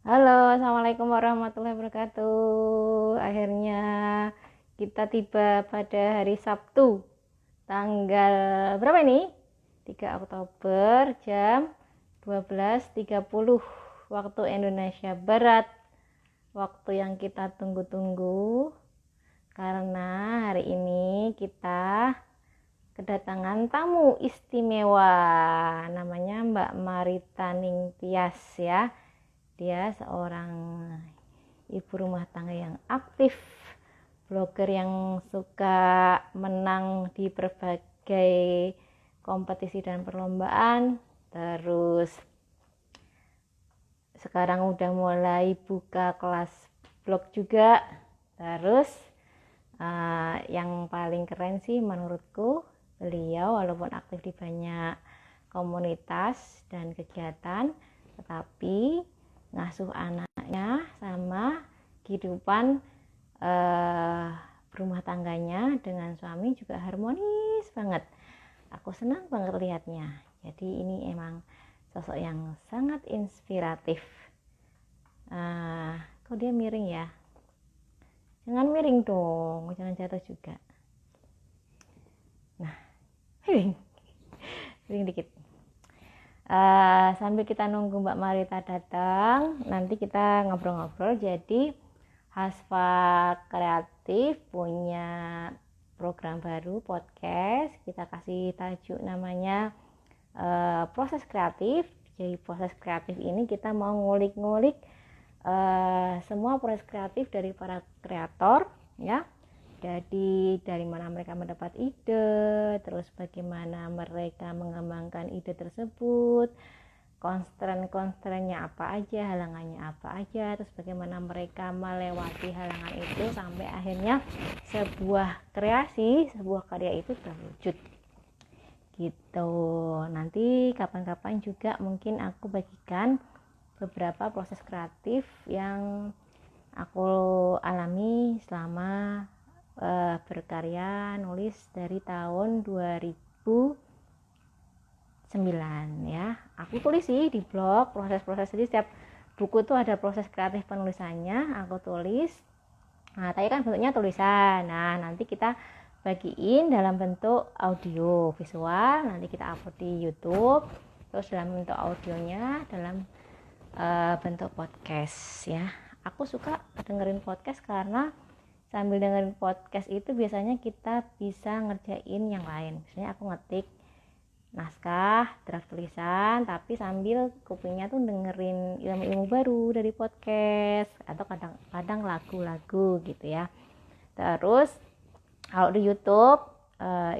Halo, assalamualaikum warahmatullahi wabarakatuh. Akhirnya kita tiba pada hari Sabtu, tanggal berapa ini? 3 Oktober jam 12.30 waktu Indonesia Barat. Waktu yang kita tunggu-tunggu karena hari ini kita kedatangan tamu istimewa, namanya Mbak Marita Ningtyas ya. Dia seorang ibu rumah tangga yang aktif, blogger yang suka menang di berbagai kompetisi dan perlombaan. Terus sekarang udah mulai buka kelas blog juga. Terus yang paling keren sih menurutku, beliau walaupun aktif di banyak komunitas dan kegiatan, tetapi ngasuh anaknya sama kehidupan rumah tangganya dengan suami juga harmonis banget. Aku senang banget lihatnya. Jadi ini emang sosok yang sangat inspiratif. Kok dia miring ya? Jangan miring dong, jangan jatuh juga. Nah, miring dikit. Sambil kita nunggu Mbak Marita datang, nanti kita ngobrol-ngobrol. Jadi Hasfa Kreatif punya program baru podcast, kita kasih tajuk namanya proses kreatif. Jadi proses kreatif ini kita mau ngulik-ngulik semua proses kreatif dari para kreator ya. Jadi dari mana mereka mendapat ide, terus bagaimana mereka mengembangkan ide tersebut, konstren-konstrennya apa aja, halangannya apa aja, terus bagaimana mereka melewati halangan itu sampai akhirnya sebuah kreasi, sebuah karya itu terwujud. Gitu. Nanti kapan-kapan juga mungkin aku bagikan beberapa proses kreatif yang aku alami selama berkarya nulis dari tahun 2009 ya. Aku tulis sih di blog proses-proses, jadi setiap buku tuh ada proses kreatif penulisannya, aku tulis. Nah, tadi kan bentuknya tulisan. Nah, nanti kita bagiin dalam bentuk audio visual, nanti kita upload di YouTube, terus dalam bentuk audionya dalam bentuk podcast ya. Aku suka dengerin podcast karena sambil dengerin podcast itu biasanya kita bisa ngerjain yang lain. Misalnya aku ngetik naskah, draft tulisan, tapi sambil kupingnya tuh dengerin ilmu-ilmu baru dari podcast atau kadang-kadang lagu-lagu gitu ya. Terus kalau di YouTube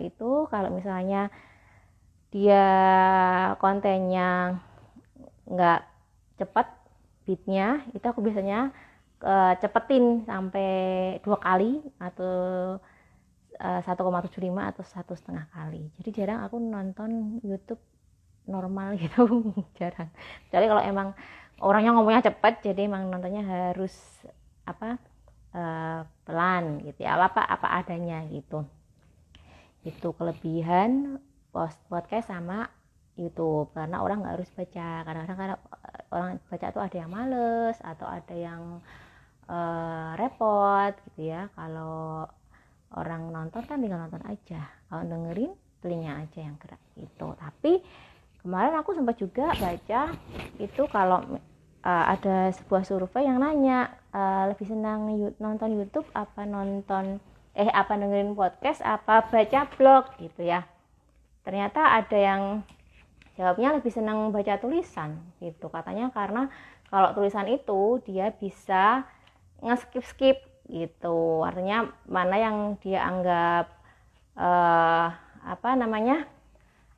itu kalau misalnya dia kontennya nggak cepat beatnya, itu aku biasanya cepetin sampai 2 kali atau 1,75 atau 1,5 kali. Jadi jarang aku nonton YouTube normal gitu. Jarang. Jadi kalau emang orangnya ngomongnya cepat, jadi emang nontonnya harus pelan gitu ya, apa adanya gitu. Itu kelebihan podcast sama YouTube, karena orang nggak harus baca. Kadang-kadang orang baca tuh ada yang males atau ada yang repot gitu ya. Kalau orang nonton kan tinggal nonton aja, kalau dengerin telinga aja yang gerak gitu. Tapi kemarin aku sempat juga baca itu, kalau ada sebuah survei yang nanya lebih senang nonton YouTube apa dengerin podcast apa baca blog gitu ya. Ternyata ada yang jawabnya lebih senang baca tulisan gitu, katanya karena kalau tulisan itu dia bisa nge-skip gitu, artinya mana yang dia anggap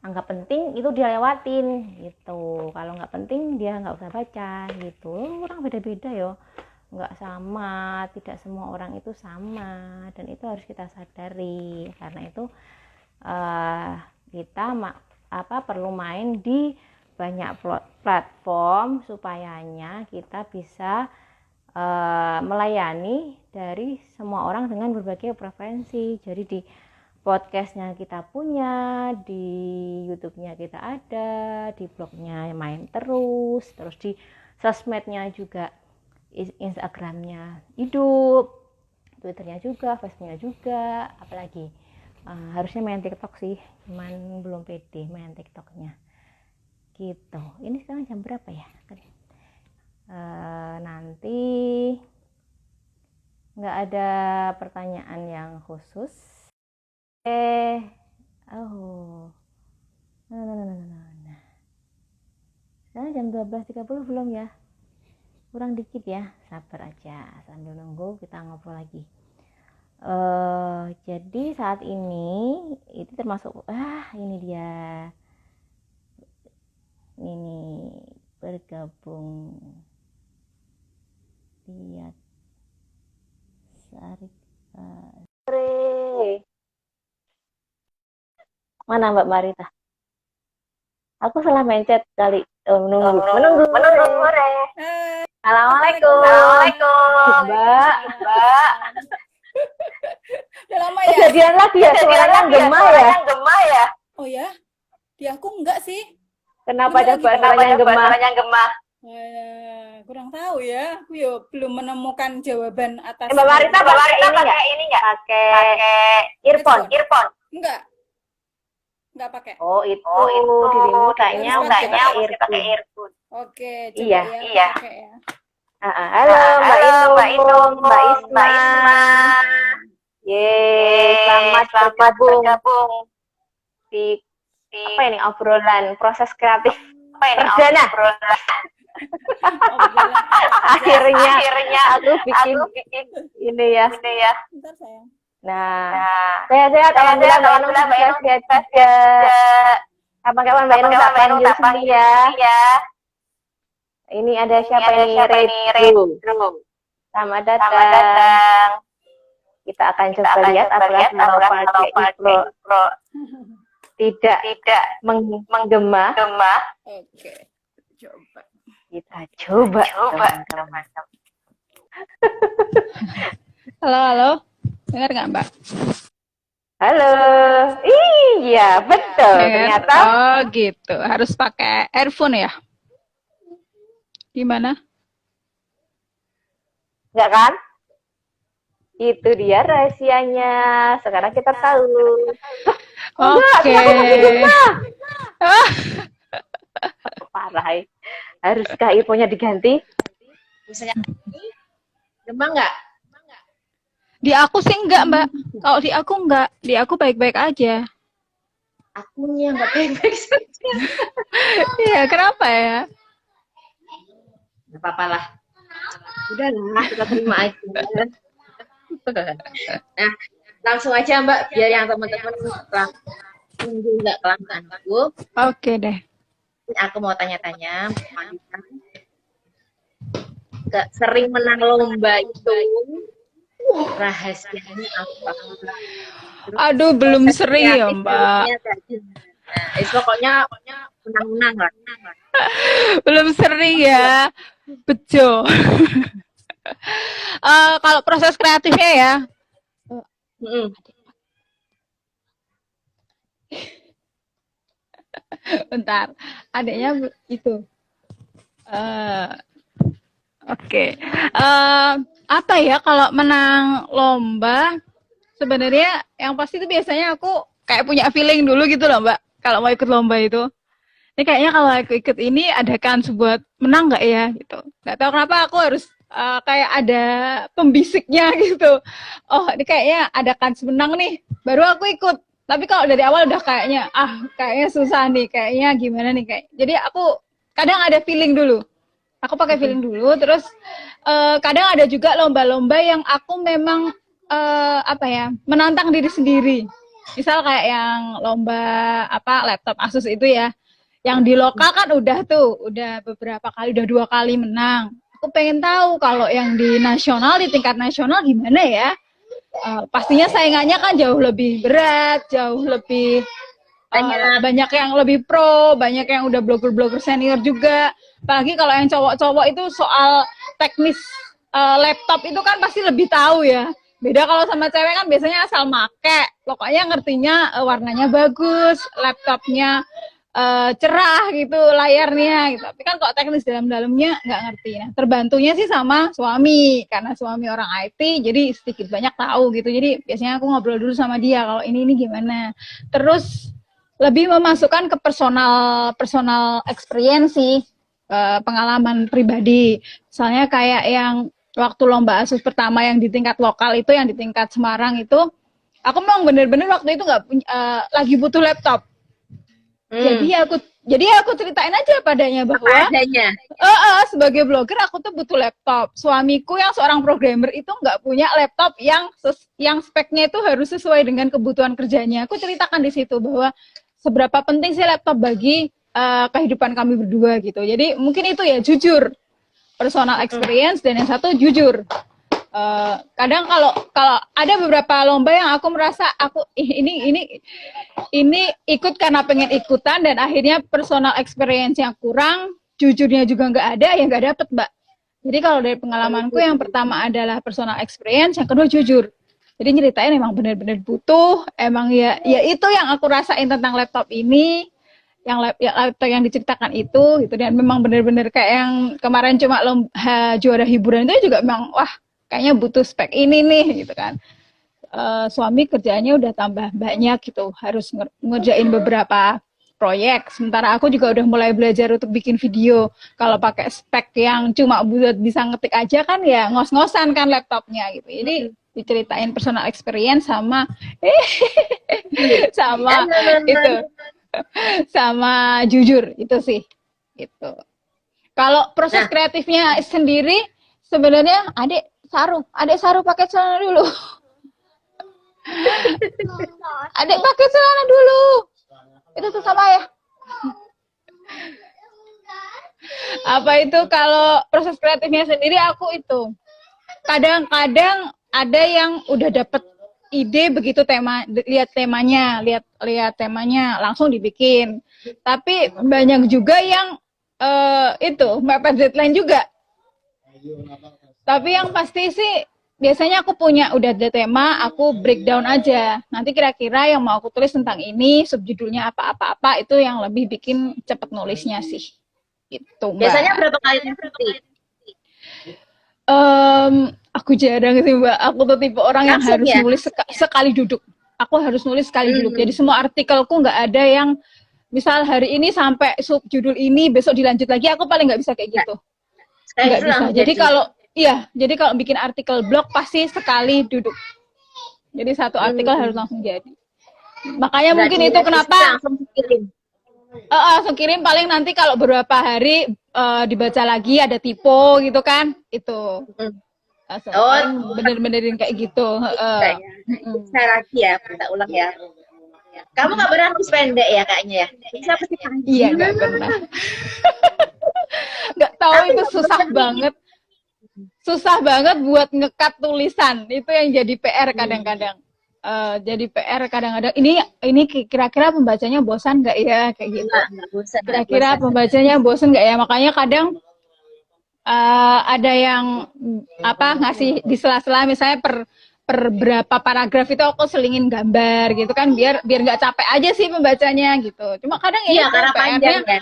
anggap penting itu dia lewatin gitu, kalau nggak penting dia nggak usah baca gitu. Orang beda-beda yo, nggak sama, tidak semua orang itu sama, dan itu harus kita sadari. Karena itu kita perlu main di banyak platform supayanya kita bisa melayani dari semua orang dengan berbagai preferensi. Jadi di podcastnya kita punya, di YouTube-nya kita ada, di blognya main terus di sosmednya juga Instagramnya hidup, Twitternya juga, Facebooknya juga, apalagi harusnya main TikTok sih, cuman belum pede main TikToknya gitu. Ini sekarang jam berapa ya? Nanti nggak ada pertanyaan yang khusus. Sekarang jam 12.30 belum ya? Kurang dikit ya, sabar aja sambil nunggu kita ngobrol lagi. Jadi saat ini itu termasuk ini dia ini bergabung lihat Sarik sore. Mana Mbak Marita? Aku salah main chat kali. Menunggu sore. Assalamualaikum. Mbak. Udah lama ya? Kejadian lagi ya, suaranya gema ya? Oh ya? Di aku enggak sih. Kenapa suaranya gema? Kurang tahu ya. Aku ya belum menemukan jawaban atas. Mbak Marita pakai ini nggak? Pakai earphone? Enggak pakai. Oh itu dirimu kayaknya pakai earphone. Oke, coba iya. Pakai ya. Halo Mbak Inung, Mbak Isma. Selamat bergabung di apa ini obrolan proses kreatif perdana. Akhirnya aku bikin ini ya. Bentar sayang. Nah, sehat-sehat alhamdulillah Mbak Inung sehat saja. Kapan-kapan Mbak Inung tak panggil sendiri ya. Ini ada siapa ini? Retro. Selamat datang. Kita akan coba lihat apakah kalau pakai Pro tidak menggema. Oke, coba. Kita coba. Halo. Dengar nggak Mbak? Halo. Iya, betul. Ternyata. Oh gitu. Harus pakai earphone ya? Gimana? Enggak kan? Itu dia rahasianya. Sekarang kita tahu. Oke. Parah. Haruskah earphone-nya diganti? Misalnya gema enggak? Di aku sih enggak, Mbak. Kalau di aku enggak. Di aku baik-baik aja. Akunya enggak baik-baik saja. Iya, kenapa ya? Enggak apa-apa lah. Udahlah, kita terima aja. Nah, langsung aja Mbak, biar yang teman-teman tunggu nggak kelamaan aku. Oke deh. Aku mau tanya-tanya, nggak sering menang lomba itu rahasianya apa? Aduh, belum sering ya Mbak. Nah, pokoknya menang-menang lah. Belum sering ya. Bejo. Kalau proses kreatifnya ya. Bentar, adiknya itu. Oke. Apa ya kalau menang lomba? Sebenarnya yang pasti itu biasanya aku kayak punya feeling dulu gitu loh Mbak. Kalau mau ikut lomba itu. Ini kayaknya kalau aku ikut ini ada kans buat menang nggak ya gitu. Nggak tahu kenapa aku harus kayak ada pembisiknya gitu. Oh ini kayaknya ada kans menang nih. Baru aku ikut. Tapi kalau dari awal udah kayaknya susah nih. Kayaknya gimana nih kayak. Jadi aku kadang ada feeling dulu. Aku pakai feeling dulu. Terus kadang ada juga lomba-lomba yang aku memang menantang diri sendiri. Misal kayak yang lomba laptop Asus itu ya. Yang di lokal kan udah beberapa kali, udah 2 kali menang. Aku pengen tahu kalau yang di nasional, di tingkat nasional gimana ya. Pastinya saingannya kan jauh lebih berat, jauh lebih banyak yang lebih pro, banyak yang udah blogger-blogger senior juga. Apalagi kalau yang cowok-cowok itu soal teknis laptop itu kan pasti lebih tahu ya. Beda kalau sama cewek kan biasanya asal make, pokoknya ngertinya warnanya bagus, laptopnya cerah gitu layarnya gitu. Tapi kan kalau teknis dalam-dalamnya nggak ngerti. Nah, terbantunya sih sama suami karena suami orang IT jadi sedikit banyak tahu gitu. Jadi biasanya aku ngobrol dulu sama dia kalau ini gimana. Terus lebih memasukkan ke personal experience sih, pengalaman pribadi. Misalnya kayak yang waktu lomba ASUS pertama yang di tingkat lokal itu, yang di tingkat Semarang itu, aku memang bener-bener waktu itu nggak lagi butuh laptop. Jadi aku ceritain aja padanya bahwa adanya. sebagai blogger aku tuh butuh laptop. Suamiku yang seorang programmer itu nggak punya laptop yang speknya itu harus sesuai dengan kebutuhan kerjanya. Aku ceritakan di situ bahwa seberapa penting sih laptop bagi kehidupan kami berdua gitu. Jadi mungkin itu ya jujur, personal experience, dan yang satu jujur. Kadang kalau ada beberapa lomba yang aku merasa aku ini ikut karena pengen ikutan dan akhirnya personal experience yang kurang, jujurnya juga nggak ada, ya nggak dapet, Mbak. Jadi kalau dari pengalamanku yang pertama adalah personal experience, yang kedua jujur. Jadi nyeritain emang benar-benar butuh, emang ya itu yang aku rasain tentang laptop ini, yang laptop yang diceritakan itu gitu, dan memang benar-benar kayak yang kemarin cuma juara hiburan itu juga memang wah kayaknya butuh spek ini nih gitu kan. Suami kerjaannya udah tambah banyak gitu, harus ngerjain beberapa proyek. Sementara aku juga udah mulai belajar untuk bikin video. Kalau pakai spek yang cuma buat bisa ngetik aja kan ya ngos-ngosan kan laptopnya gitu. Jadi diceritain personal experience sama sama itu sama jujur itu sih gitu. Kalau proses kreatifnya sendiri sebenarnya Adek Saru pakai celana dulu. Adek pakai celana dulu. Itu tuh sama ya. Apa itu kalau proses kreatifnya sendiri aku itu kadang-kadang ada yang udah dapet ide begitu lihat temanya langsung dibikin. Tapi banyak juga yang itu mepet deadline juga. Tapi yang pasti sih biasanya aku udah ada tema, aku breakdown aja. Nanti kira-kira yang mau aku tulis tentang ini, subjudulnya apa-apa itu yang lebih bikin cepet nulisnya sih. Gitu, Mbak. Biasanya berapa kali revisi? Aku jarang sih, Mbak. Aku tuh tipe orang yang harus nulis sekali duduk. Aku harus nulis sekali duduk. Jadi semua artikelku nggak ada yang misal hari ini sampai subjudul ini, besok dilanjut lagi, aku paling nggak bisa kayak gitu. Nggak bisa. Jadi kalau bikin artikel blog pasti sekali duduk. Jadi satu artikel harus langsung jadi. Makanya berarti mungkin itu kenapa langsung kirim paling nanti kalau beberapa hari dibaca lagi ada typo gitu kan. Itu. Bener-benerin kayak gitu. Saya lagi ya, minta ulang ya. Kamu nggak pernah nulis pendek ya kayaknya ya? Bisa pasti panjang. Iya, nggak pernah. Nggak tahu itu susah banget. Susah banget buat ngekat tulisan. Itu yang jadi PR kadang-kadang. Jadi PR kadang-kadang. Ini kira-kira pembacanya bosan nggak ya kayak gitu. Kira-kira pembacanya bosan nggak ya? Makanya kadang ada yang ngasih di sela-sela misalnya per berapa paragraf itu aku selingin gambar gitu kan biar nggak capek aja sih pembacanya gitu. Cuma kadang ya karena panjang kan.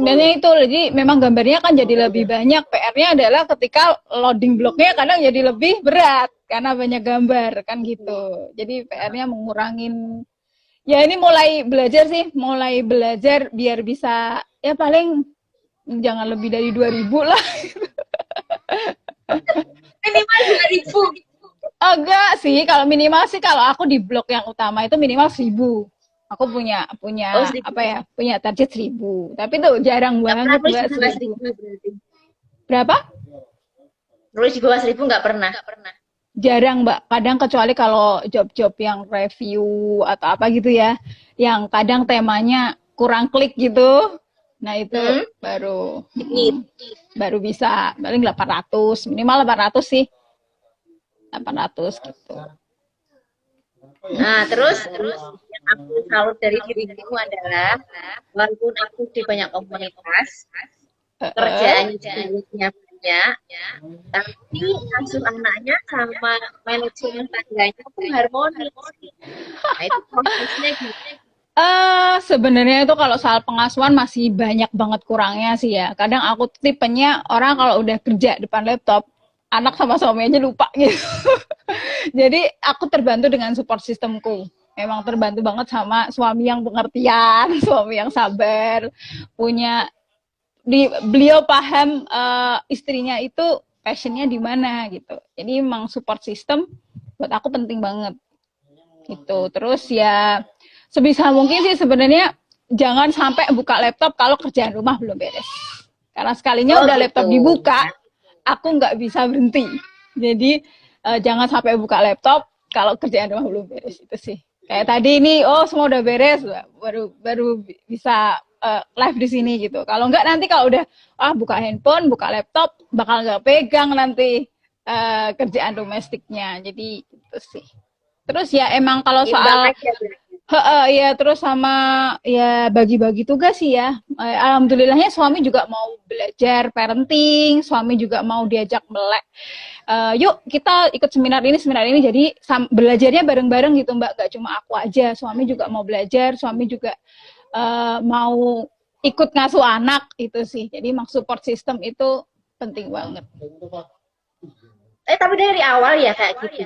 Dan itu jadi memang gambarnya kan jadi lebih banyak. PR-nya adalah ketika loading blognya kadang jadi lebih berat karena banyak gambar kan gitu. Jadi PR-nya mengurangin. Ya ini mulai belajar biar bisa ya paling jangan lebih dari 2.000 lah. Minimal 2.000. Enggak sih, kalau minimal sih kalau aku di blog yang utama itu minimal 1.000. Aku punya punya target 1.000. Tapi tuh jarang banget Mbak 1.000. Berapa? Nulis di bawah 1.000 nggak pernah. Jarang Mbak. Kadang kecuali kalau job-job yang review atau apa gitu ya, yang kadang temanya kurang klik gitu. Nah itu baru bisa paling 800, minimal 800 sih. 800 gitu. Nah, terus yang aku salut dari dirimu adalah walaupun aku di banyak komunitas, kerjaan juga banyak, tapi asuh anaknya sama manajemen tangganya pun harmonis. Nah, itu prosesnya gitu. Sebenarnya itu kalau soal pengasuhan masih banyak banget kurangnya sih ya. Kadang aku tipenya orang kalau udah kerja depan laptop, anak sama suami aja lupa gitu. Jadi aku terbantu dengan support sistemku. Memang terbantu banget sama suami yang pengertian, suami yang sabar, punya beliau paham istrinya itu passionnya di mana gitu. Jadi memang support system buat aku penting banget gitu. Terus ya sebisa mungkin sih sebenarnya jangan sampai buka laptop kalau kerjaan rumah belum beres. Karena sekalinya udah laptop dibuka, aku nggak bisa berhenti. Jadi jangan sampai buka laptop kalau kerjaan rumah belum beres itu sih. Kayak tadi ini, semua udah beres, baru bisa live di sini gitu. Kalau nggak nanti kalau udah buka handphone, buka laptop, bakal nggak pegang nanti kerjaan domestiknya. Jadi itu sih. Terus ya emang kalau soal ya terus sama ya bagi-bagi tugas sih ya. Alhamdulillahnya suami juga mau belajar parenting, suami juga mau diajak melek. Yuk kita ikut seminar ini, jadi belajarnya bareng-bareng gitu Mbak, gak cuma aku aja, suami juga mau belajar, suami juga mau ikut ngasuh anak itu sih. Jadi emang support system itu penting banget. Tapi dari awal ya kayak gitu.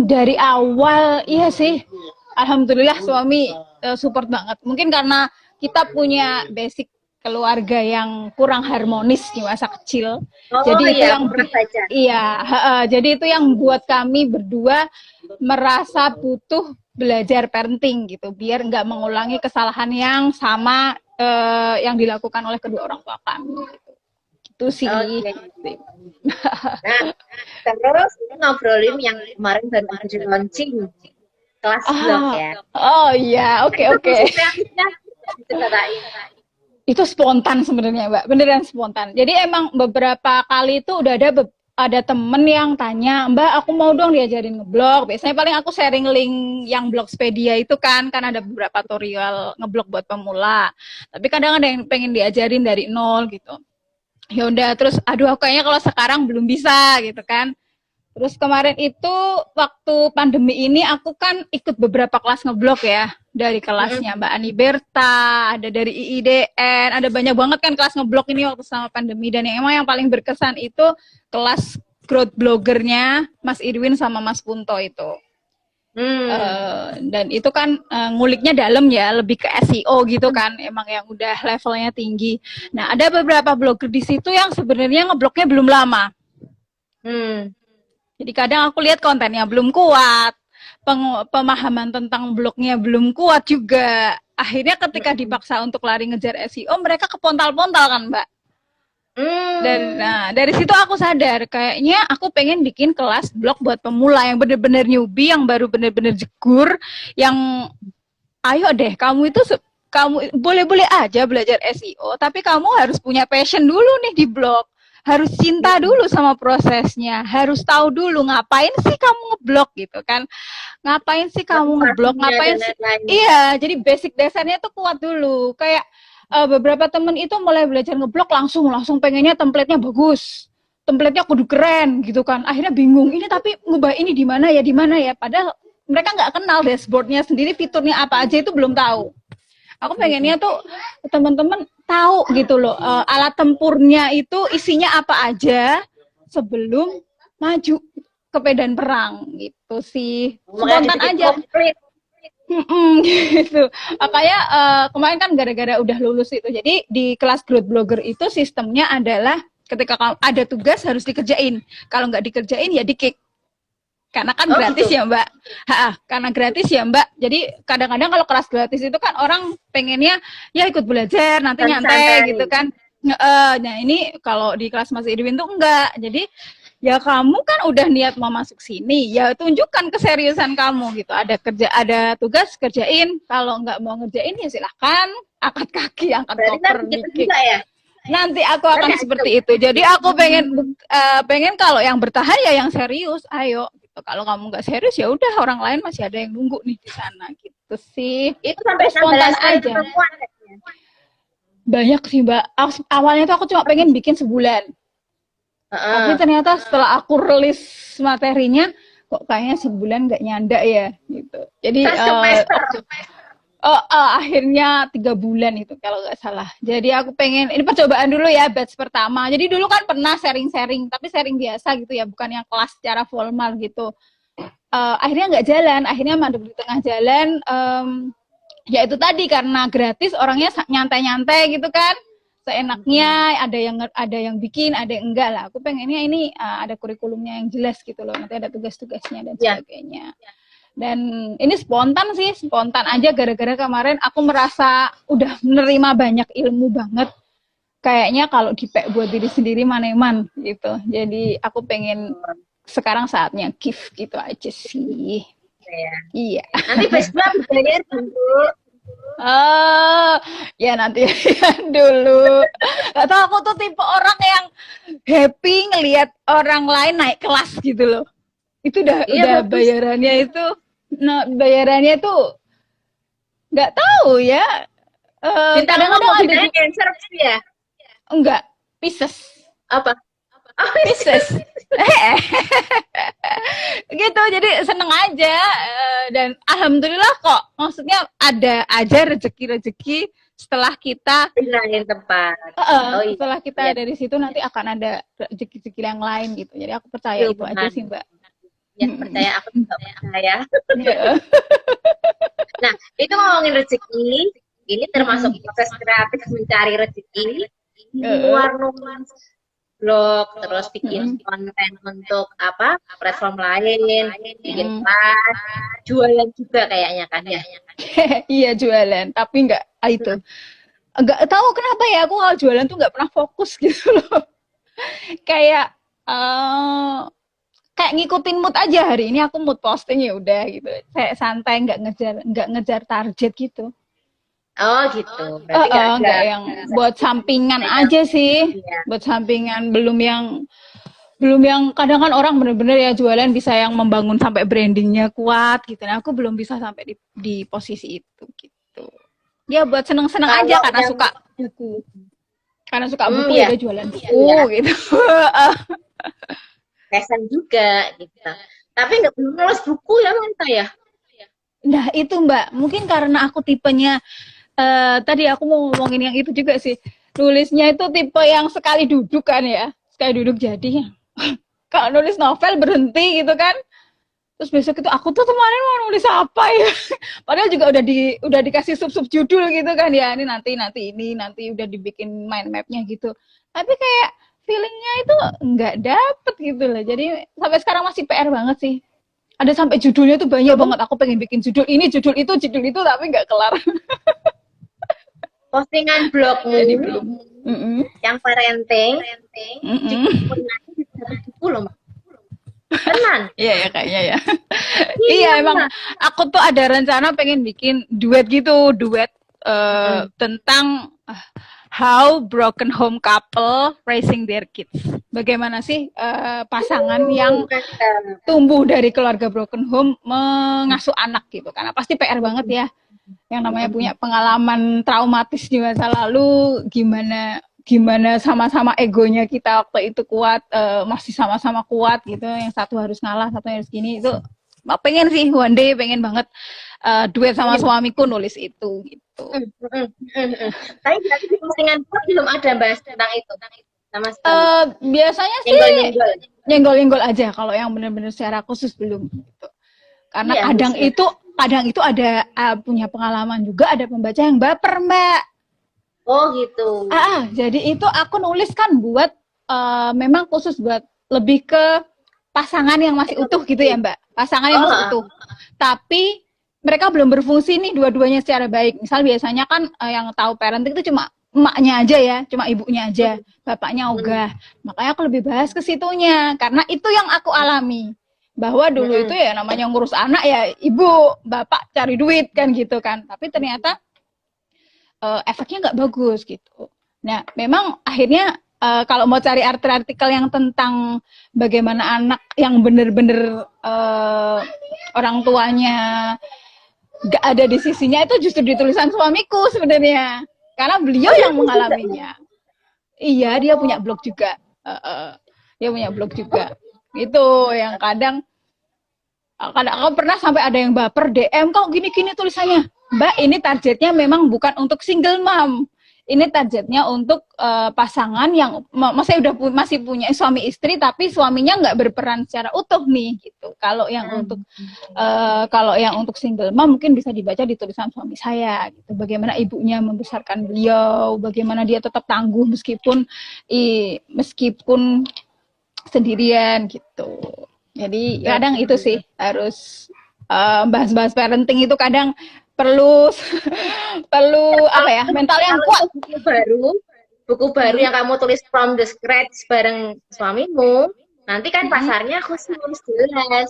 Dari awal iya sih, alhamdulillah suami support banget. Mungkin karena kita punya basic keluarga yang kurang harmonis di masa kecil. Jadi itu yang jadi itu yang buat kami berdua merasa butuh belajar parenting gitu, biar nggak mengulangi kesalahan yang sama yang dilakukan oleh kedua orang tua kami gitu. Itu sih. Nah, terus ngobrolin yang kemarin baru aja launching kelas blog ya. Oh iya, oke. Diceritain. Itu spontan sebenarnya Mbak, beneran spontan. Jadi emang beberapa kali itu udah ada temen yang tanya, Mbak aku mau dong diajarin ngeblog. Biasanya paling aku sharing link yang Blogspedia itu kan ada beberapa tutorial ngeblog buat pemula. Tapi kadang ada yang pengen diajarin dari nol gitu. Ya udah, terus aduh kayaknya kalau sekarang belum bisa gitu kan. Terus kemarin itu waktu pandemi ini aku kan ikut beberapa kelas ngeblog ya, dari kelasnya Mbak Ani Berta, ada dari IIDN, ada banyak banget kan kelas ngeblog ini waktu selama pandemi. Dan yang paling berkesan itu kelas growth bloggernya Mas Irwin sama Mas Punto itu. Dan itu kan nguliknya dalam ya, lebih ke SEO gitu kan, emang yang udah levelnya tinggi. Nah ada beberapa blogger di situ yang sebenarnya ngeblognya belum lama. Jadi kadang aku lihat kontennya belum kuat, pemahaman tentang blognya belum kuat juga. Akhirnya ketika dipaksa untuk lari ngejar SEO, mereka kepontal-pontal kan Mbak. Dan dari situ aku sadar kayaknya aku pengen bikin kelas blog buat pemula yang bener-bener newbie, yang baru bener-bener jegur, yang ayo deh kamu itu kamu boleh-boleh aja belajar SEO, tapi kamu harus punya passion dulu nih di blog, harus cinta dulu sama prosesnya, harus tahu dulu ngapain sih kamu ngeblog gitu kan, ngapain sih kamu ngeblog, ngapain sih, iya, jadi basic dasarnya tuh kuat dulu. Kayak beberapa temen itu mulai belajar ngeblog langsung pengennya template-nya bagus, template-nya kudu keren gitu kan, akhirnya bingung ini tapi ngubah ini di mana ya, padahal mereka nggak kenal dashboard-nya sendiri, fiturnya apa aja itu belum tahu. Aku pengennya tuh teman-teman tahu gitu loh, alat tempurnya itu isinya apa aja sebelum maju ke medan perang gitu sih, spontan aja. Gitu. Makanya kemarin kan gara-gara udah lulus itu, jadi di kelas growth blogger itu sistemnya adalah ketika ada tugas harus dikerjain, kalau nggak dikerjain ya di-kick, karena kan gratis gitu ya Mbak. Karena gratis ya Mbak, jadi kadang-kadang kalau kelas gratis itu kan orang pengennya ya ikut belajar nanti nyantai gitu kan. Nah ini kalau di kelas Mas Irwin tuh enggak, jadi ya kamu kan udah niat mau masuk sini, ya tunjukkan keseriusan kamu gitu. Ada tugas kerjain, kalau nggak mau ngerjain ya silahkan angkat kaki, angkat koper, ya? Nanti aku akan seperti itu. Jadi aku pengen kalau yang bertahan ya yang serius, ayo gitu. Kalau kamu nggak serius ya udah, orang lain masih ada yang nunggu nih di sana gitu sih. Itu sampai spontan aja. Banyak sih Mbak. Awalnya tuh aku cuma pengen bikin sebulan. Tapi ternyata setelah aku rilis materinya, kok kayaknya sebulan nggak nyanda ya gitu. Jadi Semester. akhirnya 3 bulan itu kalau nggak salah. Jadi aku pengen ini percobaan dulu ya batch pertama. Jadi dulu kan pernah sharing-sharing, tapi sharing biasa gitu ya, bukan yang kelas secara formal gitu. Akhirnya nggak jalan, akhirnya mandek di tengah jalan. Ya itu tadi karena gratis, orangnya nyantai-nyantai gitu kan, seenaknya, ada yang bikin, ada yang enggak lah. Aku pengennya ini ada kurikulumnya yang jelas gitu loh, nanti ada tugas-tugasnya dan sebagainya. Dan ini spontan sih, spontan aja gara-gara kemarin aku merasa udah menerima banyak ilmu banget. Kayaknya kalau dipek buat diri sendiri maneman gitu. Jadi aku pengen sekarang saatnya gift gitu aja sih. Iya. Nanti Facebook bayar dulu. Ya nanti dulu. Gak tau, aku tuh tipe orang yang happy ngelihat orang lain naik kelas gitu loh. Itu udah bayarannya itu, bayarannya tuh nggak tahu ya. Kadang-kadang ada cancer ya? Enggak, Pisces. Apa? Pisces. Gitu, jadi seneng aja. Dan alhamdulillah kok, maksudnya ada aja rezeki-rezeki setelah kita Pilihin tempat. setelah kita dari situ nanti akan ada rezeki-rezeki yang lain gitu. Jadi aku percaya itu aja sih, Mbak. Ya, percaya, aku juga percaya. Nah, itu ngomongin rezeki, ini termasuk proses kreatif mencari rezeki. Nulis blog, terus bikin konten untuk platform lain, bikin kelas, jualan juga kayaknya kan ya. Iya jualan, tapi nggak tahu kenapa ya, aku kalau jualan tuh nggak pernah fokus gitu loh. Kayak ngikutin mood aja, hari ini aku mood posting ya udah gitu. Kayak santai, nggak ngejar target gitu. Oh gitu. Berarti nggak yang buat sampingan aja sih. Iya. Buat sampingan, belum yang kadang kan orang bener-bener ya jualan bisa yang membangun sampai brandingnya kuat gitu. Nah, aku belum bisa sampai di posisi itu gitu. Ya buat seneng-seneng aja karena suka buku. Karena suka buku ya jualan buku gitu. Passion juga gitu. Tapi nggak belum nulis buku ya Manta ya? Nah itu Mbak, mungkin karena aku tipenya tadi aku mau ngomongin yang itu juga sih. Nulisnya itu tipe yang sekali duduk kan ya. Sekali duduk jadi. Kalau nulis novel berhenti gitu kan. Terus besok itu aku tuh kemarin mau nulis apa ya? Padahal juga udah dikasih sub judul gitu kan ya. Ini nanti udah dibikin mind mapnya gitu. Tapi kayak feelingnya itu nggak dapet gitu lah. Jadi sampai sekarang masih PR banget sih. Ada sampai judulnya tuh banyak banget. Aku pengen bikin judul ini, judul itu, tapi nggak kelar. Postingan blogmu jadi belum. Yang parenting, buku loh, Mbak. Tenan. Iya ya kayaknya ya. Iya emang aku tuh ada rencana pengen bikin duet tentang how broken home couple raising their kids. Bagaimana sih pasangan yang tumbuh dari keluarga broken home mengasuh anak gitu. Karena pasti PR banget ya. Yang namanya punya pengalaman traumatis di masa lalu, gimana sama-sama egonya kita waktu itu kuat, masih sama-sama kuat gitu. Yang satu harus ngalah, satu harus gini. Itu pengen sih one day, pengen banget duet sama suamiku nulis itu gitu. Tapi berarti di postingan belum ada bahas tentang itu sama sekali. Biasanya sih nyenggol-nyenggol aja, kalau yang benar-benar secara khusus belum gitu. Karena kadang itu ada punya pengalaman juga, ada pembaca yang baper Mbak. Oh gitu. Jadi itu aku nulis kan buat memang khusus buat lebih ke pasangan yang masih utuh gitu ya Mbak. Pasangan yang masih utuh. Tapi mereka belum berfungsi nih dua-duanya secara baik. Misal biasanya kan yang tahu parenting itu cuma emaknya aja ya, cuma ibunya aja, bapaknya ogah. Makanya aku lebih bahas ke situnya, karena itu yang aku alami. Bahwa dulu itu ya namanya ngurus anak ya ibu, bapak cari duit kan gitu kan. Tapi ternyata efeknya nggak bagus gitu. Nah memang akhirnya kalau mau cari artikel yang tentang bagaimana anak yang bener-bener orang tuanya nggak ada di sisinya, itu justru di tulisan suamiku sebenarnya, karena beliau yang mengalaminya. Iya, dia punya blog juga. Dia punya blog juga. Itu yang kadang Kadang aku pernah sampai ada yang baper DM, kok gini-gini tulisannya. Mbak, ini targetnya memang bukan untuk single mom. Ini targetnya untuk pasangan yang masih punya suami istri, tapi suaminya nggak berperan secara utuh nih, gitu. Kalau yang untuk single mom mungkin bisa dibaca di tulisan suami saya, gitu. Bagaimana ibunya membesarkan beliau, bagaimana dia tetap tangguh meskipun sendirian, gitu. Jadi kadang itu sih harus bahas-bahas parenting itu kadang perlu apa ya, mental yang kuat. Buku baru yang kamu tulis from the scratch bareng suamimu, nanti kan pasarnya khusus jelas.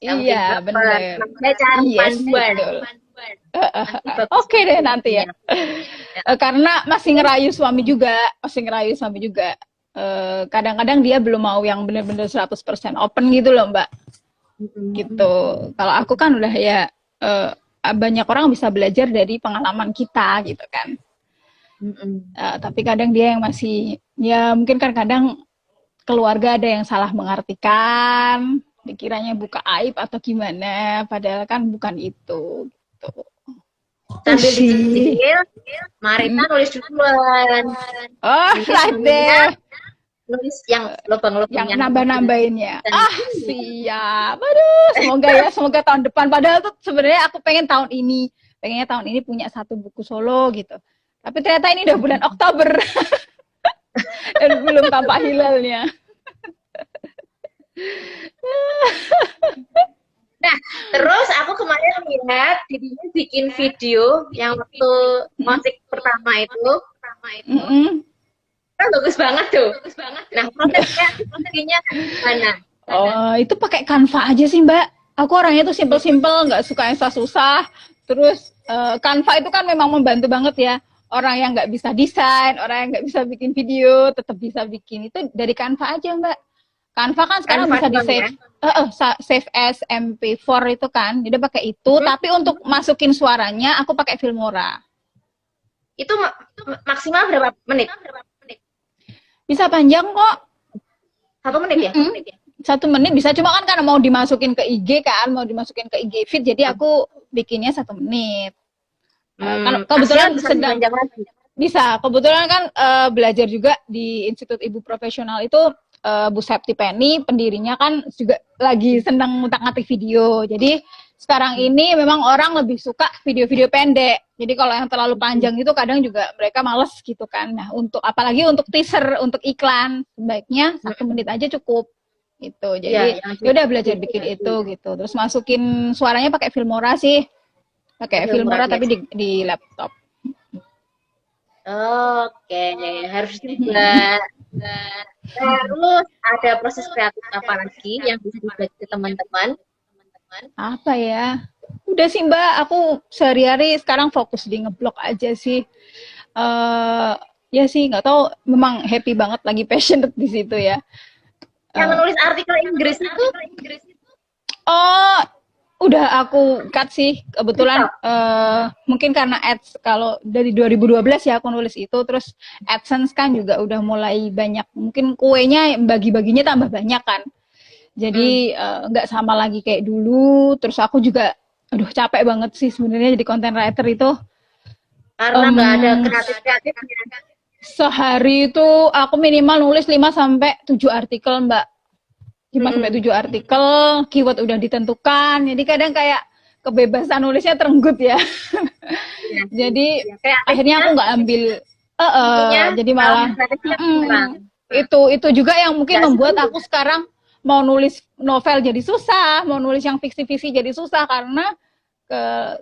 Iya, benar. Namanya cara panduan. Oke deh nanti ya. Karena masih ngerayu suami juga. Kadang-kadang dia belum mau yang benar-benar 100% open gitu loh, Mbak. Gitu. Kalau aku kan udah ya banyak orang bisa belajar dari pengalaman kita gitu kan. Tapi kadang dia yang masih, ya mungkin kan kadang keluarga ada yang salah mengartikan, dikiranya buka aib atau gimana, padahal kan bukan itu. Gitu. Sambil dicicil, Marita nulis duluan. Oh, like deh. Nulis yang lubang-lubang yang nambah-nambahinnya. Siap. Aduh, semoga tahun depan. Padahal tuh sebenarnya aku pengennya tahun ini punya 1 buku solo gitu. Tapi ternyata ini udah bulan Oktober. Dan belum tampak hilalnya. Nah, terus aku kemarin lihat dirinya bikin video yang waktu musik pertama itu. Kan bagus banget tuh. Nah, prosesnya gimana? Oh, itu pakai Canva aja sih, Mbak. Aku orangnya tuh simple-simple, nggak suka yang susah-susah. Terus Canva itu kan memang membantu banget ya. Orang yang nggak bisa desain, orang yang nggak bisa bikin video, tetap bisa bikin. Itu dari Canva aja, Mbak. Canva kan sekarang bisa di-save. Save as MP4 itu kan. Jadi pakai itu, tapi untuk masukin suaranya aku pakai Filmora. Itu maksimal berapa menit? Bisa panjang kok. 1 menit ya? 1 menit bisa, cuma kan karena mau dimasukin ke IG kan, mau dimasukin ke IG feed, jadi aku bikinnya 1 menit. Kebetulan sedang bisa, kebetulan kan belajar juga di Institut Ibu Profesional itu Bu Septi Penny, pendirinya kan juga lagi senang ngutak-ngatik video. Jadi sekarang ini memang orang lebih suka video-video pendek. Jadi kalau yang terlalu panjang itu kadang juga mereka males gitu kan. Nah, apalagi untuk teaser, untuk iklan, sebaiknya 1 menit aja cukup. Gitu. Jadi ya udah belajar bikin itu gitu. Terus masukin suaranya pakai Filmora sih. Pakai Filmora tapi di laptop. Oke, harus juga. Terus ada proses kreatif apa lagi yang bisa dibagi ke teman-teman? Apa ya? Udah sih Mbak, aku sehari-hari sekarang fokus di ngeblog aja sih. Ya sih, nggak tahu, memang happy banget, lagi passionate di situ ya. Yang menulis artikel Inggris itu? Oh, udah aku cut sih. Kebetulan mungkin karena ads, kalau dari 2012 ya aku nulis itu, terus AdSense kan juga udah mulai banyak, mungkin kuenya bagi-baginya tambah banyak kan. Jadi nggak sama lagi kayak dulu. Terus aku juga, aduh capek banget sih sebenarnya jadi content writer itu. Karena nggak ada kreatif. Sehari itu aku minimal nulis 5-7 artikel, Mbak. 5-7 artikel, keyword udah ditentukan. Jadi kadang kayak kebebasan nulisnya terenggut ya. Jadi akhirnya aku nggak ambil. Jadi malah itu juga yang mungkin membuat aku sekarang mau nulis novel jadi susah, mau nulis yang fiksi-fiksi jadi susah karena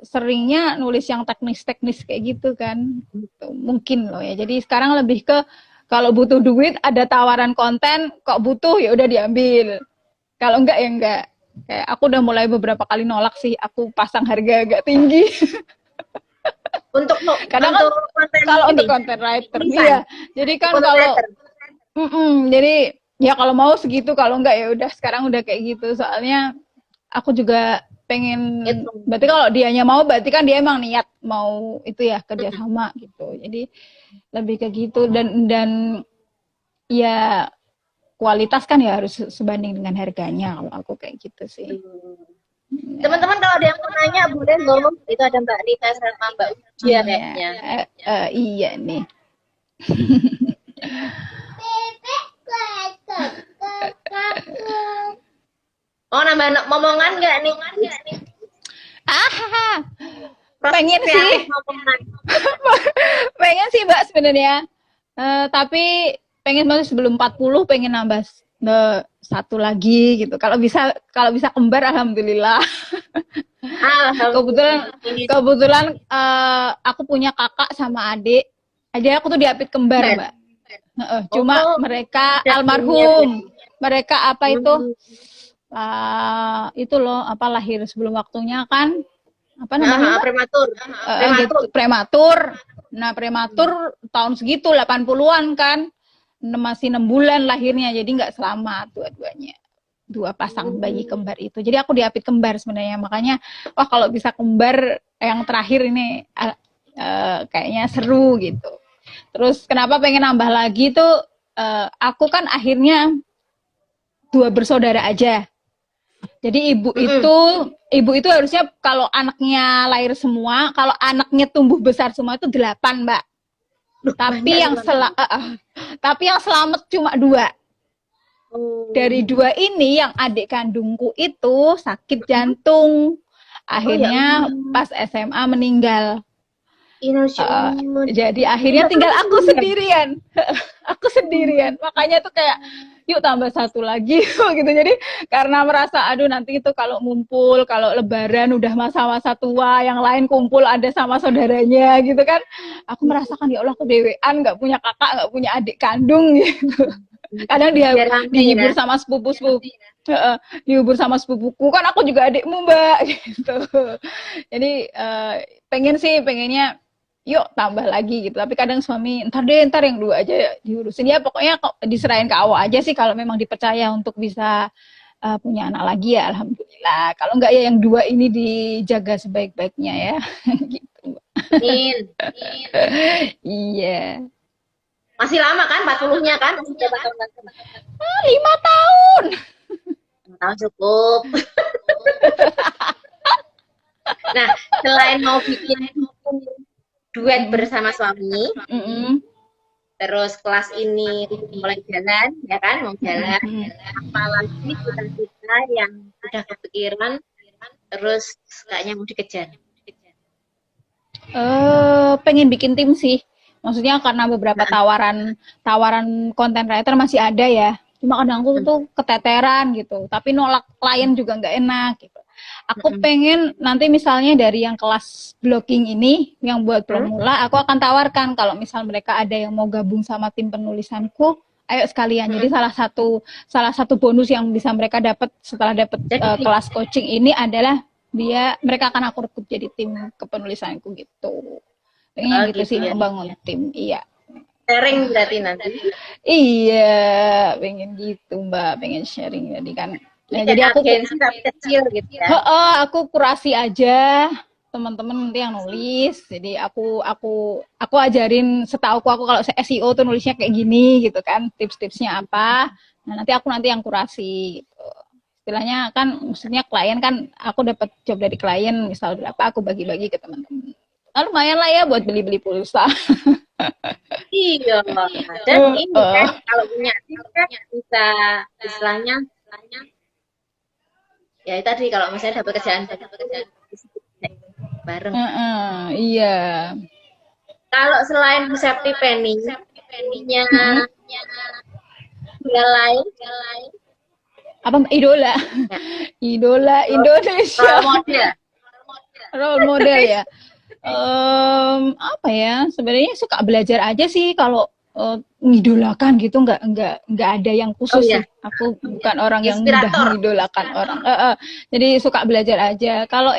seringnya nulis yang teknis-teknis kayak gitu kan. Mungkin loh ya. Jadi sekarang lebih ke kalau butuh duit, ada tawaran konten, kok butuh ya udah diambil. Kalau enggak ya enggak. Kayak aku udah mulai beberapa kali nolak sih, aku pasang harga agak tinggi. Untuk untuk konten writer iya. Jadi kan kalau jadi ya kalau mau segitu, kalau enggak ya udah sekarang udah kayak gitu. Soalnya aku juga pengen, berarti kalau dianya mau, berarti kan dia emang niat mau itu ya, kerja sama gitu. Jadi lebih ke gitu, dan ya kualitas kan ya harus sebanding dengan harganya, kalau aku kayak gitu sih. Teman-teman kalau ada yang mau nanya boleh loh. Itu ada Mbak Rita sama Mbak Udia kayaknya. Iya nih. Mau nambah momongan nggak nih? Ah, Proses pengen sih, kreatif momongan. pengen sih Mbak sebenarnya. Tapi pengen banget sebelum 40 pengen nambah satu lagi gitu. Kalau bisa kembar alhamdulillah. Kebetulan Alhamdulillah. kebetulan aku punya kakak sama adik. Aja aku tuh diapit kembar, Kembar. Mbak. Cuma Oh, mereka udah almarhum. Mereka apa itu? Hmm. Itu loh, apa lahir sebelum waktunya kan? Apa namanya, Mbak? Prematur. Gitu, prematur. Nah, prematur tahun segitu 80-an kan. Masih 6 bulan lahirnya, jadi nggak selamat dua-duanya. Dua pasang bayi kembar itu. Jadi aku diapit kembar sebenarnya. Makanya, wah kalau bisa kembar yang terakhir ini kayaknya seru gitu. Terus kenapa pengen nambah lagi tuh, aku kan akhirnya 2 bersaudara aja. Jadi ibu itu harusnya kalau anaknya lahir semua, kalau anaknya tumbuh besar semua itu 8, Mbak. Tapi yang selamat cuma 2. Dari 2 ini yang adik kandungku itu sakit jantung. Akhirnya pas SMA meninggal. Jadi akhirnya tinggal aku sendirian. Aku sendirian. Makanya tuh kayak yuk tambah satu lagi gitu. Jadi karena merasa aduh nanti itu kalau ngumpul, kalau lebaran udah masa-masa tua, yang lain kumpul ada sama saudaranya gitu kan. Aku merasakan ya Allah kedewean, nggak punya kakak, nggak punya adik kandung gitu. Kadang dihibur sama sepupu-sepupu. Dihibur sama sepupuku kan aku juga adikmu Mbak gitu. Jadi pengennya yuk tambah lagi gitu. Tapi kadang suami ntar yang 2 aja diurusin. Ya pokoknya diserahin ke awak aja sih kalau memang dipercaya untuk bisa punya anak lagi ya alhamdulillah. Kalau enggak ya yang 2 ini dijaga sebaik-baiknya ya. Gitu. Iya. Masih lama kan 40-nya kan? Masih berapa tahun lagi? 5 tahun. 5 tahun cukup. Nah, selain mau bikin duet bersama suami, terus kelas ini mulai jalan, ya kan? Mau jalan. Apalagi cita-cita yang udah kepikiran, terus kayaknya mau dikejar. Pengen bikin tim sih. Maksudnya karena beberapa tawaran content writer masih ada ya. Cuma kadang aku tuh keteteran gitu. Tapi nolak klien juga nggak enak gitu. Aku pengen nanti misalnya dari yang kelas blogging ini, yang buat pemula, aku akan tawarkan kalau misal mereka ada yang mau gabung sama tim penulisanku, ayo sekalian. Jadi salah satu bonus yang bisa mereka dapat setelah dapat kelas coaching ini adalah mereka akan aku rekrut jadi tim kepenulisanku gitu. Pengennya gitu sih, membangun tim. Iya. Sharing berarti nanti. Iya, pengen gitu Mbak, pengen sharing jadi kan. Nah, jadi aku kecil gitu ya. Aku kurasi aja, teman-teman nanti yang nulis. Jadi aku ajarin setauku aku kalau SEO tuh nulisnya kayak gini gitu kan, tips-tipsnya apa. Nah, nanti yang kurasi gitu. Istilahnya kan maksudnya klien kan aku dapat job dari klien misal berapa aku bagi-bagi ke teman-teman. Nah, lumayan lah ya buat beli-beli pulsa. Iya. Dan ini kan kalau punya tim kan bisa istilahnya ya tadi kalau misalnya dapat kerjaan bareng. Iya. Kalau selain Bu Septi Penny-nya lain apa idola? Ya. Idola Indonesia. Role model ya. Apa ya? Sebenarnya suka belajar aja sih kalau ngidolakan gitu nggak ada yang khusus sih. Aku bukan orang yang mudah mengidolakan orang. Jadi suka belajar aja. Kalau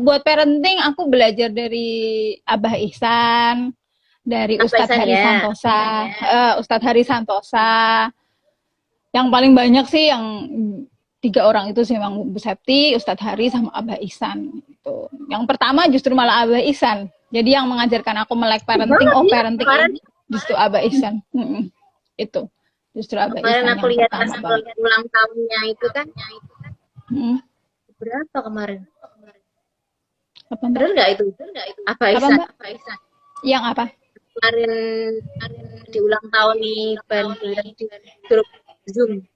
buat parenting aku belajar dari Abah Ihsan, dari Ustadz Hari Santosa, Ustadz Hari Santosa. Yang paling banyak sih yang 3 orang itu sih memang Bu Septi, Ustadz Hari sama Abah Ihsan gitu. Yang pertama justru malah Abah Ihsan. Jadi yang mengajarkan aku melek parenting, parenting ini justru Abah Ihsan. Itu justru Abah Ihsan yang aku lihat pertama pas ulang tahunnya itu kan berapa kemarin? Apa Mbak? Bener nggak itu? Apa Apa Isan? Mbak? Yang apa? Kemarin di ulang tahun nih bareng di grup Zoom.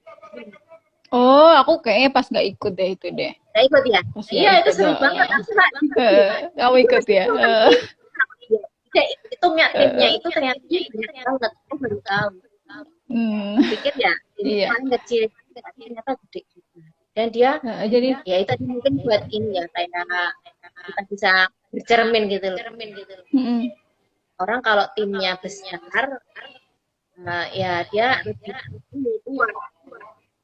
Oh, aku kayaknya pas nggak ikut deh itu deh. Nah, ikut ya? Pas nggak Iya, itu ikut. seru banget. Aku nggak Kamu ikut ya? hitungnya timnya itu ternyata banyak banget. Aku baru tahu. Pikir ya, ini Iya. paling kecil, tapi ternyata gede juga. Dan dia, Jadi ya itu tadi mungkin buat ini ya, kayak kita bisa bercermin gitu loh. mm-mm. Orang kalau timnya besar, ya dia lebih kuat.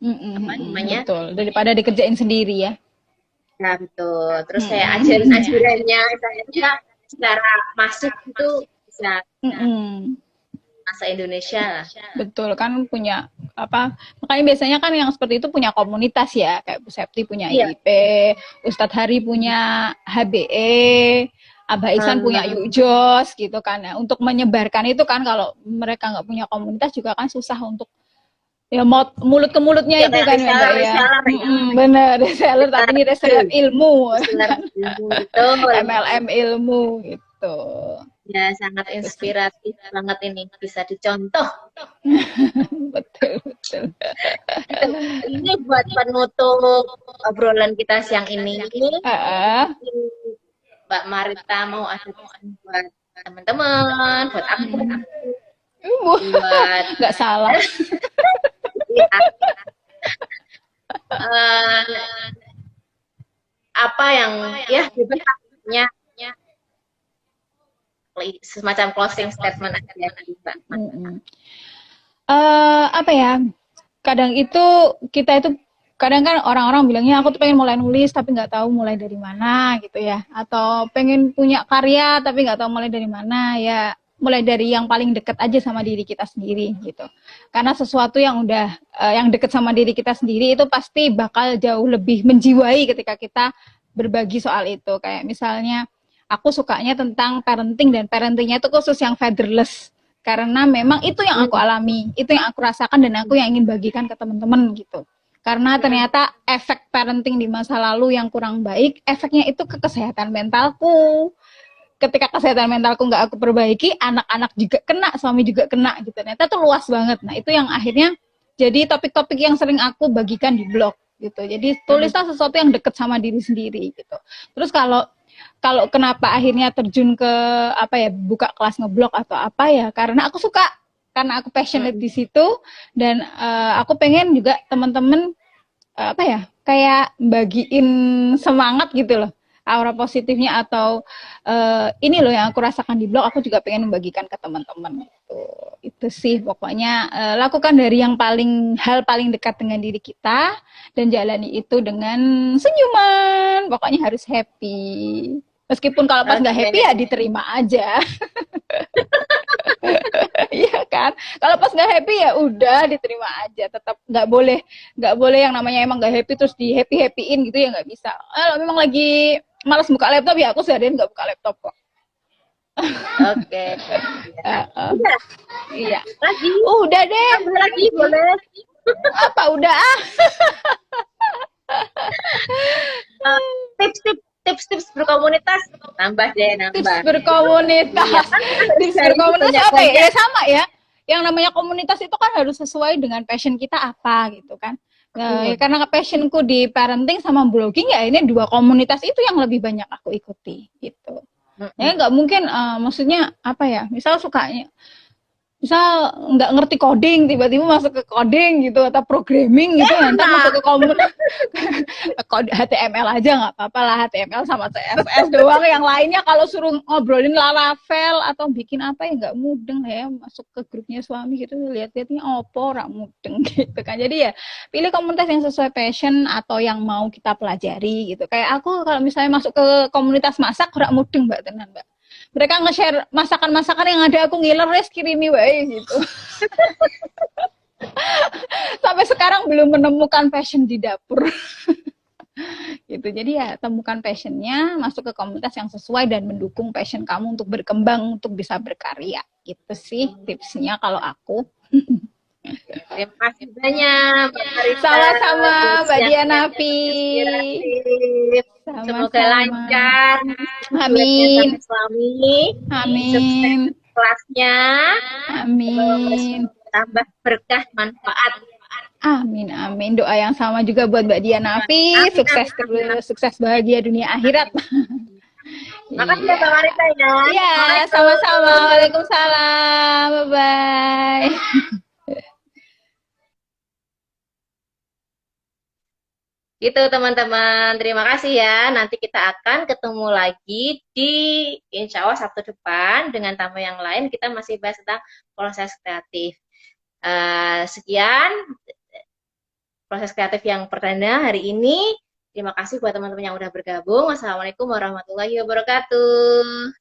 Apa namanya? Betul, daripada dikerjain sendiri ya. Nah, betul. Terus kayak ajaran-ajarannya, saya secara masuk itu bisa bahasa Indonesia lah. Betul kan punya apa? Makanya biasanya kan yang seperti itu punya komunitas ya, kayak Bu Septi punya Iya. IP, Ustadz Hari punya HBE, Abah Ihsan punya Yujos gitu kan ya. Untuk menyebarkan itu kan kalau mereka nggak punya komunitas juga kan susah untuk ya mulut ke mulutnya Ya, itu kayak kan ya Mbak ya. reseller ya. Bener, reseller tapi ini reseller ilmu, Reseller ilmu, betul. MLM ilmu gitu. Ya, sangat inspiratif banget ini, bisa dicontoh. Betul, betul. Ini buat penutup obrolan kita siang ini. Mbak Marita mau ada pesan buat teman-teman, buat aku, buat nggak salah. Apa yang ya bebasnya semacam closing statement aja ya, Mbak. Apa ya? Kadang kan orang-orang bilangnya aku tuh pengen mulai nulis tapi nggak tahu mulai dari mana gitu ya, atau pengen punya karya tapi nggak tahu mulai dari mana ya. Mulai dari yang paling dekat aja sama diri kita sendiri gitu. Karena sesuatu yang udah yang dekat sama diri kita sendiri itu pasti bakal jauh lebih menjiwai ketika kita berbagi soal itu. Kayak misalnya aku sukanya tentang parenting, dan parentingnya itu khusus yang fatherless. Karena memang itu yang aku alami, itu yang aku rasakan dan aku yang ingin bagikan ke teman-teman gitu. Karena ternyata efek parenting di masa lalu yang kurang baik, efeknya itu ke kesehatan mentalku. Ketika kesehatan mentalku nggak aku perbaiki, anak-anak juga kena, suami juga kena gitu. Ternyata itu luas banget. Nah itu yang akhirnya jadi topik-topik yang sering aku bagikan di blog gitu. Jadi tulislah sesuatu yang deket sama diri sendiri gitu. Terus kalau kenapa akhirnya terjun ke apa ya, buka kelas ngeblog atau apa ya, karena aku suka, karena aku passionate di situ, dan aku pengen juga teman-teman apa ya, kayak bagiin semangat gitu loh, aura positifnya, atau ini loh yang aku rasakan di blog, aku juga pengen membagikan ke teman-teman gitu. Itu sih pokoknya, lakukan dari yang hal paling dekat dengan diri kita dan jalani itu dengan senyuman. Pokoknya harus happy. Meskipun kalau pas nggak happy ya diterima aja. Iya kan? Kalau pas nggak happy ya udah diterima aja. Tetap nggak boleh yang namanya emang nggak happy terus di happyin gitu ya, nggak bisa. Kalau memang lagi malas buka laptop ya aku seharian nggak buka laptop kok. Oke. Iya. Lagi. Udah deh. Lagi boleh. Apa udah? Tips berkomunitas nambah. Tips berkomunitas. Iya, kan Tips berkomunitas apa ya? Ya sama ya. Yang namanya komunitas itu kan harus sesuai dengan passion kita apa gitu kan. Nah, karena passionku di parenting sama blogging ya, ini dua komunitas itu yang lebih banyak aku ikuti gitu. Ya nggak mungkin, maksudnya apa ya? Misal nggak ngerti coding tiba-tiba masuk ke coding gitu, atau programming gitu, nanti masuk ke HTML aja nggak apa-apa lah, HTML sama CSS doang. Yang lainnya kalau suruh ngobrolin Laravel atau bikin apa ya nggak mudeng ya, masuk ke grupnya suami gitu, lihat-lihatnya opo rak mudeng gitu kan. Jadi ya pilih komunitas yang sesuai passion atau yang mau kita pelajari gitu. Kayak aku kalau misalnya masuk ke komunitas masak rak mudeng Mbak, tenan Mbak. Mereka nge-share masakan-masakan yang ada aku ngiler, res kirimi wae gitu. Sampai sekarang belum menemukan passion di dapur. Gitu. Jadi ya temukan passionnya, masuk ke komunitas yang sesuai dan mendukung passion kamu untuk berkembang, untuk bisa berkarya. Gitu sih tipsnya kalau aku. Terima kasih banyak Mbak Marita Sama-sama Mbak yang Dianapi. inspiratif. Semoga Sama-sama. lancar duetnya Amin. sama suami. Sukses Amin. kelasnya. Amin. Tambah berkah manfaat. Amin, amin. Doa yang sama juga buat Mbak Dianapi. Amin, Sukses amin, terus, sukses bahagia dunia akhirat. Makasih ya Mbak Marita ya. Iya, sama-sama. Waalaikumsalam. Bye-bye. Gitu teman-teman, terima kasih ya. Nanti kita akan ketemu lagi di insya Allah Sabtu depan dengan tamu yang lain. Kita masih bahas tentang proses kreatif. Sekian proses kreatif yang perdana hari ini. Terima kasih buat teman-teman yang udah bergabung. Wassalamualaikum warahmatullahi wabarakatuh.